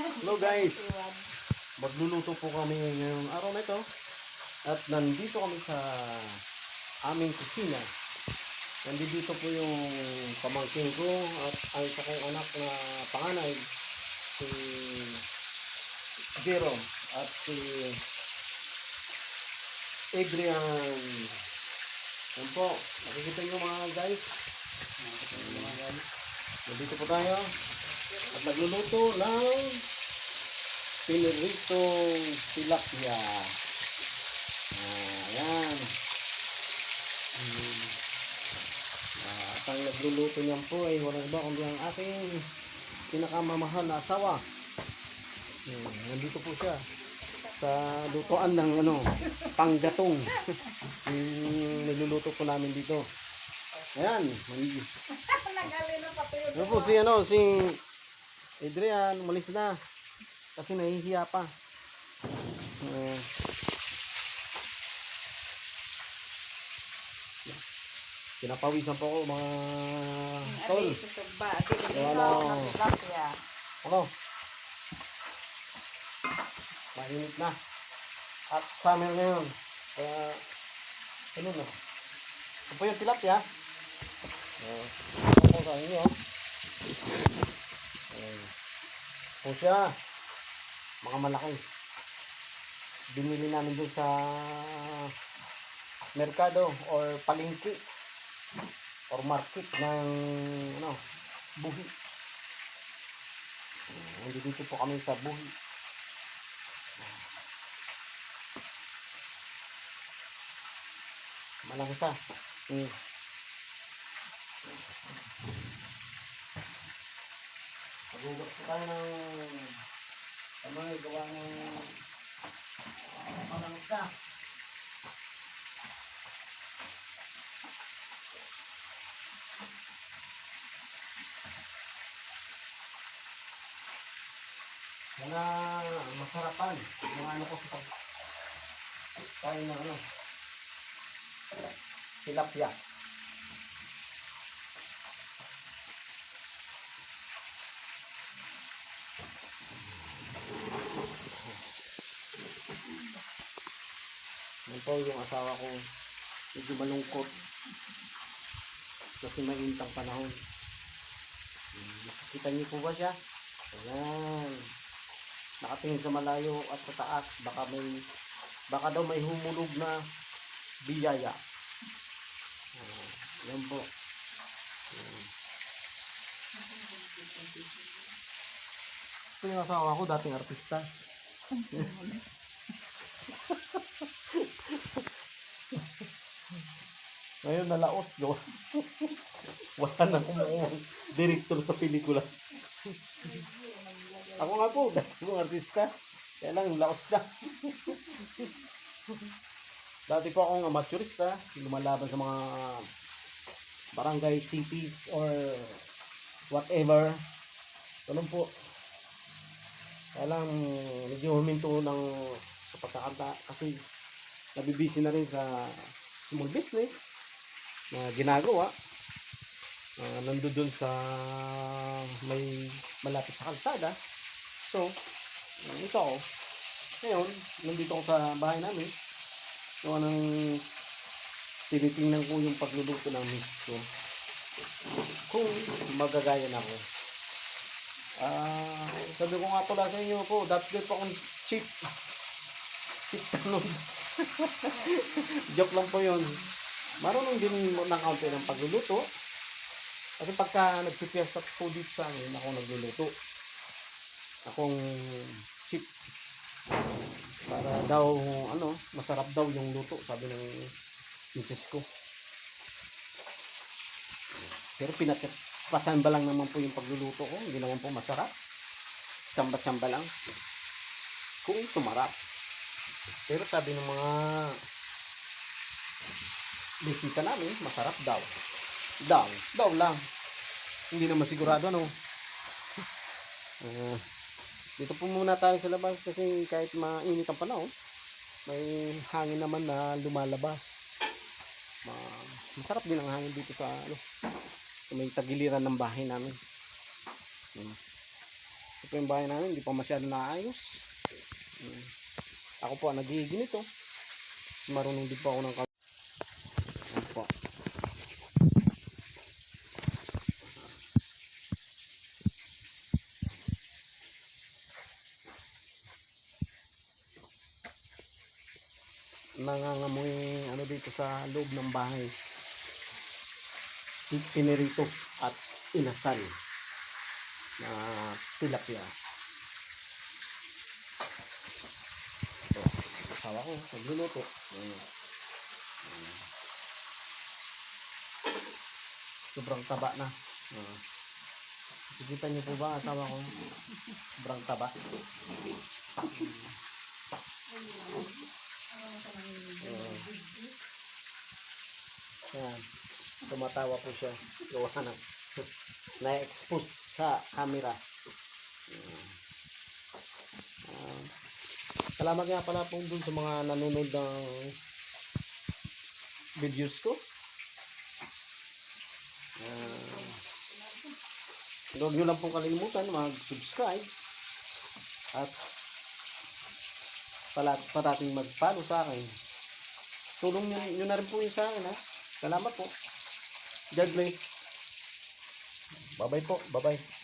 Hello guys, magluluto po kami ngayong araw na ito at nandito kami sa aming kusina. Nandito po yung pamangkin ko at ang isa kong anak na panganay, si Jerome at si Adrian. Yan po, nakikita nyo mga guys. Nandito po tayo at nagluluto ng piniritong tilapia. Ayan. At ang nagluluto niyan po ay walang iba kundi ang aking pinakamamahal na asawa. Nandito po siya sa lutuan ng panggatong. Niluluto po namin dito. Ayan. Ano po si Adrian, umalis na. Kasi nahihiya pa. Pinapawisan po ako mga tol. Ano? Mainit na. At summer ngayon. Kaya, ano na. Ito po yung tilapia. Ito po sa inyo. Po siya. Mga malaki. Binili namin doon sa merkado or palengke or market ng Buhi. Dito po kami sa Buhi. Malaki sa. Magugas po tayo ng gawa ng malangsa. Mga masarapan. Mga ko sa tayo ng tilapia. Yan po yung asawa ko, medyo malungkot kasi mainit ang panahon. Nakikita niyo po ba siya? Ayan, nakatingin sa malayo at sa taas. Baka daw may humulog na biyaya. Yan po. Ito yung asawa ko, dating artista. Ngayon nalaos gawa. Wala na kumuha direktor sa pelikula. Ako nga po, dating artista. Kaya lang laos na. Dati po akong amateurista, lumalaban sa mga barangay cities or whatever. Ganun po. Kaya lang medyo huminto ng sa pagkakanta kasi nabibisi na rin sa small business na ginagawa. Nandun dun sa may malapit sa kalsada. So, ito ako. Ngayon, nandito ako sa bahay namin. So, tinitingnan ko yung pagluluto ng miss ko. Kung magagayan ako. Sabi ko nga pala sa inyo po, dati po akong cheap tanong. Joke lang po yun. Marunong din ng kaunti ng pagluluto. Kasi pagka nagpipiesta po dito sa amin, ako nagluluto. Akong cheap. Para daw, masarap daw yung luto, sabi ng misis ko. Pero patsamba lang naman po yung pagluluto ko. Hindi naman po masarap. Tsamba-tsamba lang. Kung sumarap. Pero sabi ng mga bisita namin, masarap daw. Daw lang. Hindi naman sigurado, dito po muna tayo sa labas kasi kahit mainit ang panahon, may hangin naman na lumalabas. Masarap din ang hangin dito sa may tagiliran ng bahay namin. Ito po yung bahay namin, hindi pa masyado naayos. Ako po ang nagiging ito. Kasi marunong din po ako ng ano po. Nangangamoy ano dito sa loob ng bahay. Pinirito at inasal na tilapia. Ito, asawa ko, nagluluto. Sobrang taba na. Nakikita niyo po ba asawa ko? Sobrang taba. Yan. Tumatawa po siya. Gawa na. Na-expose sa camera. Salamat nga pala po dun sa mga nanonood ng videos ko. Huwag nyo lang pong kalimutan mag-subscribe at parating mag-follow sa akin. Tulong nyo na rin po yun sa akin, ha. Salamat po. God bless. Bye-bye po. Bye-bye.